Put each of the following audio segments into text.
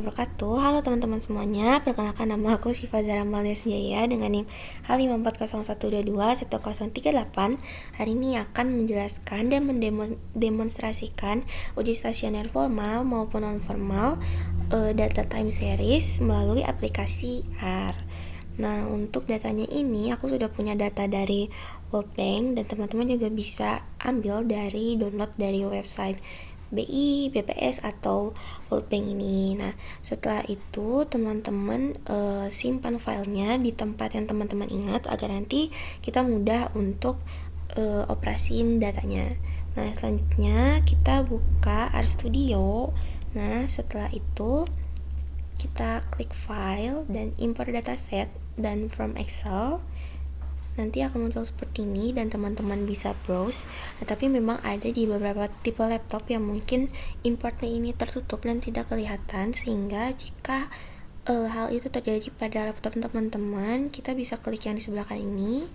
wabarakatuh. Halo teman-teman semuanya, perkenalkan nama aku Syifa Zahra Amalia Senjaya dengan NIM H54011221038. Hari ini akan menjelaskan dan mendemonstrasikan uji stasioner formal maupun non-formal data time series melalui aplikasi R. Nah, untuk datanya ini aku sudah punya data dari World Bank dan teman-teman juga bisa ambil dari download dari website BI, BPS atau World Bank ini. Nah, setelah itu teman-teman simpan filenya di tempat yang teman-teman ingat agar nanti kita mudah untuk operasiin datanya. Nah, selanjutnya kita buka RStudio. Nah, setelah itu kita klik file dan import dataset dan from Excel. Nanti akan muncul seperti ini dan teman-teman bisa browse. Nah, tapi memang ada di beberapa tipe laptop yang mungkin importnya ini tertutup dan tidak kelihatan, sehingga jika hal itu terjadi pada laptop teman-teman, kita bisa klik yang di sebelah kanan ini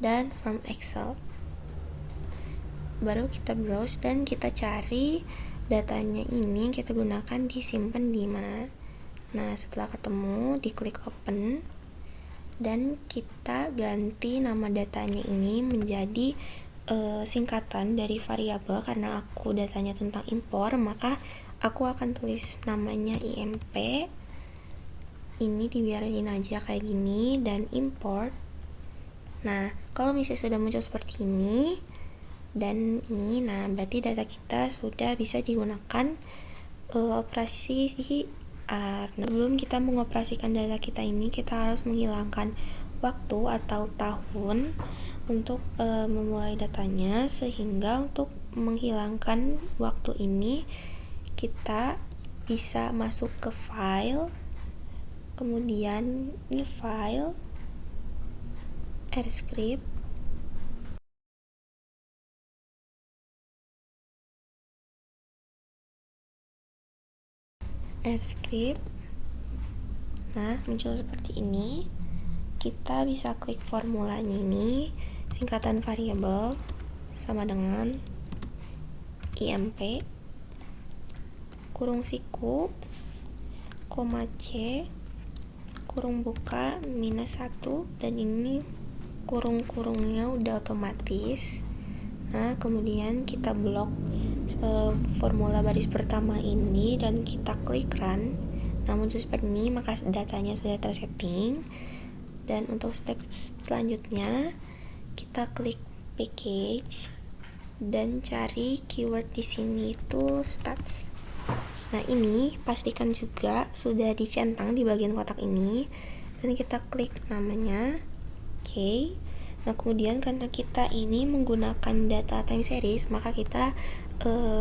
dan from Excel. Baru kita browse dan kita cari datanya ini yang kita gunakan disimpan di mana. Nah, setelah ketemu, diklik open dan kita ganti nama datanya ini menjadi singkatan dari variabel. Karena aku datanya tentang impor, maka aku akan tulis namanya IMP. Ini dibiarin aja kayak gini dan import. Nah, kalau misalnya sudah muncul seperti ini dan ini, nah berarti data kita sudah bisa digunakan operasi R. Nah, sebelum kita mengoperasikan data kita ini, kita harus menghilangkan waktu atau tahun untuk memulai datanya, sehingga untuk menghilangkan waktu ini kita bisa masuk ke file, kemudian new file, RScript, nah muncul seperti ini. Kita bisa klik formulanya ini, singkatan variabel sama dengan IMP kurung siku koma C kurung buka minus 1, dan ini kurung-kurungnya udah otomatis. Nah, kemudian kita blok formula baris pertama ini dan kita klik run. Nah, muncul seperti ini, maka datanya sudah tersetting. Dan untuk step selanjutnya kita klik package dan cari keyword di sini itu stats. Nah, ini pastikan juga sudah dicentang di bagian kotak ini dan kita klik namanya. Oke. Nah, kemudian karena kita ini menggunakan data time series, maka kita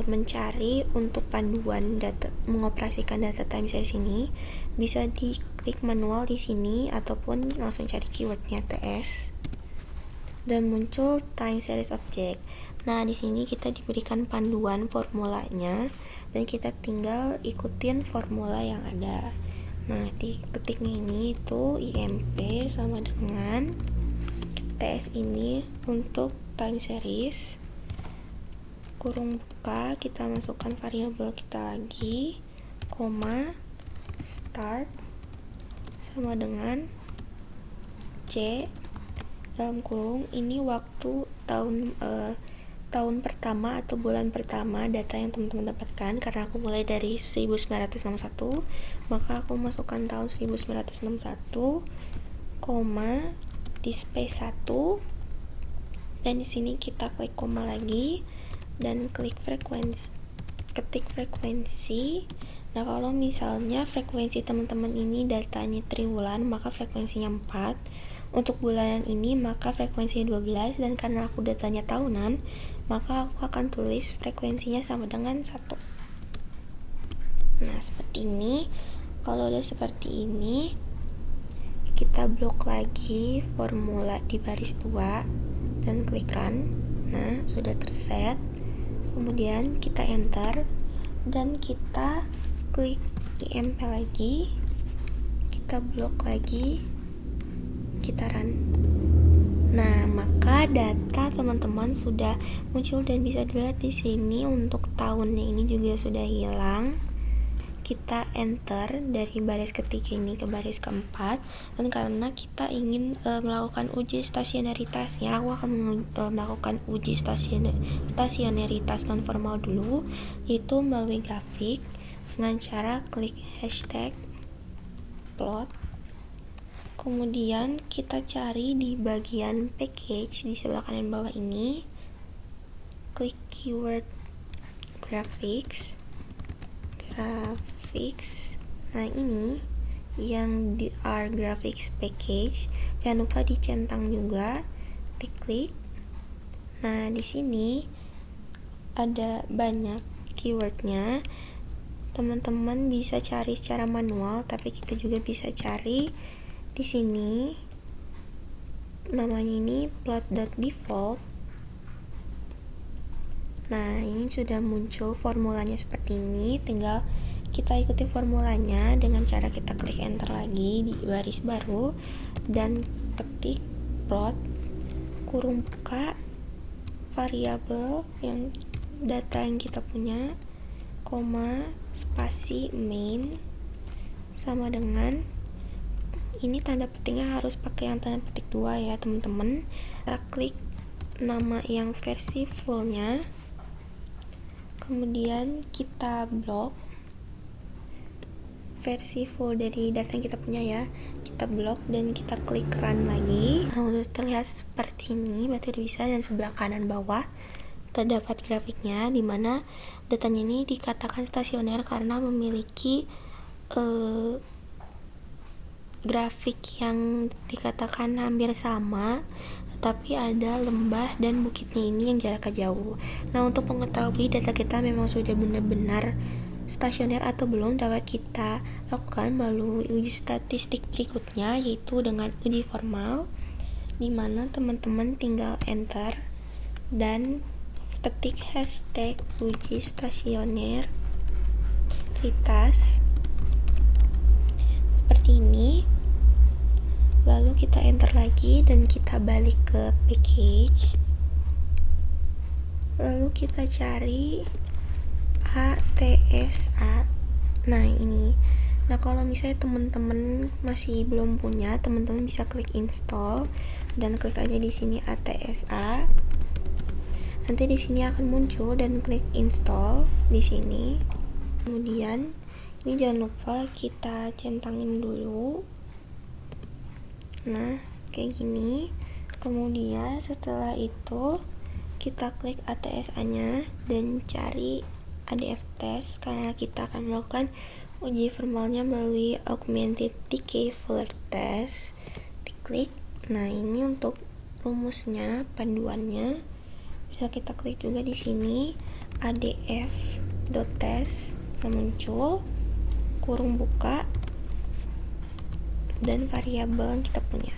mencari untuk panduan data mengoperasikan data time series ini bisa diklik manual di sini ataupun langsung cari keywordnya TS dan muncul time series object. Nah, di sini kita diberikan panduan formulanya dan kita tinggal ikutin formula yang ada. Nah, di ketiknya ini itu IMP sama dengan TS ini untuk time series kurung buka, kita masukkan variabel kita lagi, koma start sama dengan C dalam kurung ini waktu tahun pertama atau bulan pertama data yang teman-teman dapatkan. Karena aku mulai dari 1961, maka aku masukkan tahun 1961, koma di space 1, dan di sini kita klik koma lagi dan klik ketik frekuensi. Nah, kalau misalnya frekuensi teman-teman ini datanya triwulan, maka frekuensinya 4. Untuk bulanan ini maka frekuensinya 12, dan karena aku datanya tahunan, maka aku akan tulis frekuensinya sama dengan 1. Nah, seperti ini. Kalau udah seperti ini, kita blok lagi formula di baris 2 dan klik run. Nah, sudah terset. Kemudian kita enter dan kita klik IMP lagi, kita blok lagi, kita run. Nah, maka data teman-teman sudah muncul dan bisa dilihat di sini. Untuk tahunnya ini juga sudah hilang. kita enter dari baris ketiga ini ke baris keempat, dan karena kita ingin melakukan uji stasioneritasnya, aku akan melakukan uji stasioneritas non formal dulu, yaitu melalui grafik dengan cara klik hashtag plot. Kemudian kita cari di bagian package di sebelah kanan bawah ini, klik keyword graphics. Nah, ini yang di R graphics package, jangan lupa dicentang juga, diklik. Nah, di sini ada banyak keywordnya, teman-teman bisa cari secara manual, tapi kita juga bisa cari di sini, namanya ini plot.default. Nah, ini sudah muncul formulanya seperti ini, tinggal kita ikuti formulanya dengan cara kita klik enter lagi di baris baru dan ketik plot kurung buka variabel yang data yang kita punya, koma, spasi main sama dengan, ini tanda petiknya harus pakai yang tanda petik 2 ya teman-teman. Kita klik nama yang versi fullnya, kemudian kita blok versi full dari data yang kita punya ya, kita blok dan kita klik run lagi. Nah, udah terlihat seperti ini, berarti udah bisa. Dan sebelah kanan bawah terdapat grafiknya, dimana datanya ini dikatakan stasioner karena memiliki grafik yang dikatakan hampir sama, tapi ada lembah dan bukitnya ini yang jaraknya jauh. Nah, untuk mengetahui data kita memang sudah benar-benar stasioner atau belum, dapat kita lakukan melalui uji statistik berikutnya, yaitu dengan uji formal, dimana teman-teman tinggal enter dan ketik hashtag uji stasioneritas seperti ini. Lalu kita enter lagi dan kita balik ke package, lalu kita cari ATSA. Nah, ini. Nah, kalau misalnya teman-teman masih belum punya, teman-teman bisa klik install dan klik aja di sini ATSA. Nanti di sini akan muncul dan klik install di sini. Kemudian ini jangan lupa kita centangin dulu. Nah, kayak gini. Kemudian setelah itu kita klik ATSA-nya dan cari ADF test, karena kita akan melakukan uji formalnya melalui augmented decay Fuller test. Diklik. Nah, ini untuk rumusnya, panduannya. Bisa kita klik juga di sini adf.test yang muncul, kurung buka dan variabel yang kita punya.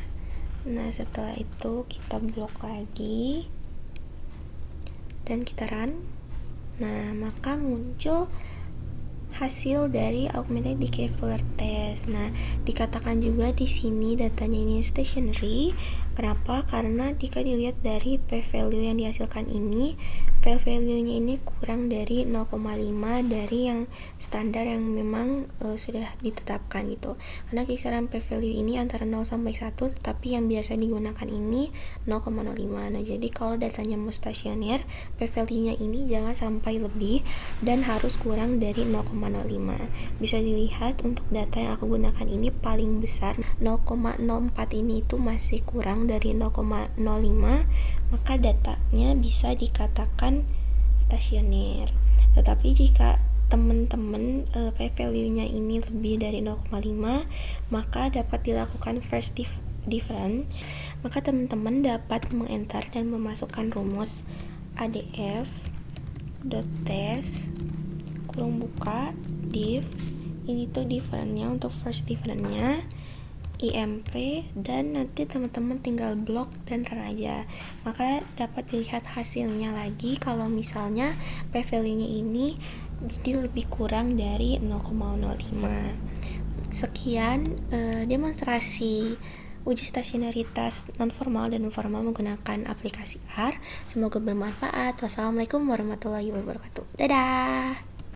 Nah, setelah itu kita blok lagi dan kita run. Nah, maka muncul hasil dari augmented decay Fuller test. Nah, dikatakan juga di sini datanya ini stationary. Kenapa? Karena jika dilihat dari p-value yang dihasilkan ini, p-value-nya ini kurang dari 0,5 dari yang standar yang memang sudah ditetapkan gitu. Karena kisaran p-value ini antara 0 sampai 1, tetapi yang biasa digunakan ini 0,05. Nah, jadi kalau datanya mau stasioner, p-value-nya ini jangan sampai lebih dan harus kurang dari 0,05. Bisa dilihat untuk data yang aku gunakan ini paling besar 0,04, ini itu masih kurang dari 0,05, maka datanya bisa dikatakan stasioner. Tetapi jika teman-teman p-value-nya ini lebih dari 0,5, maka dapat dilakukan first difference. Maka teman-teman dapat mengenter dan memasukkan rumus adf.test kurung buka div, ini tuh difference-nya untuk first difference-nya IMP, dan nanti teman-teman tinggal blok dan run aja. Maka dapat dilihat hasilnya lagi kalau misalnya p-value-nya ini jadi lebih kurang dari 0,05. Sekian demonstrasi uji stasioneritas non formal dan formal menggunakan aplikasi R. Semoga bermanfaat. Wassalamualaikum warahmatullahi wabarakatuh. Dadah.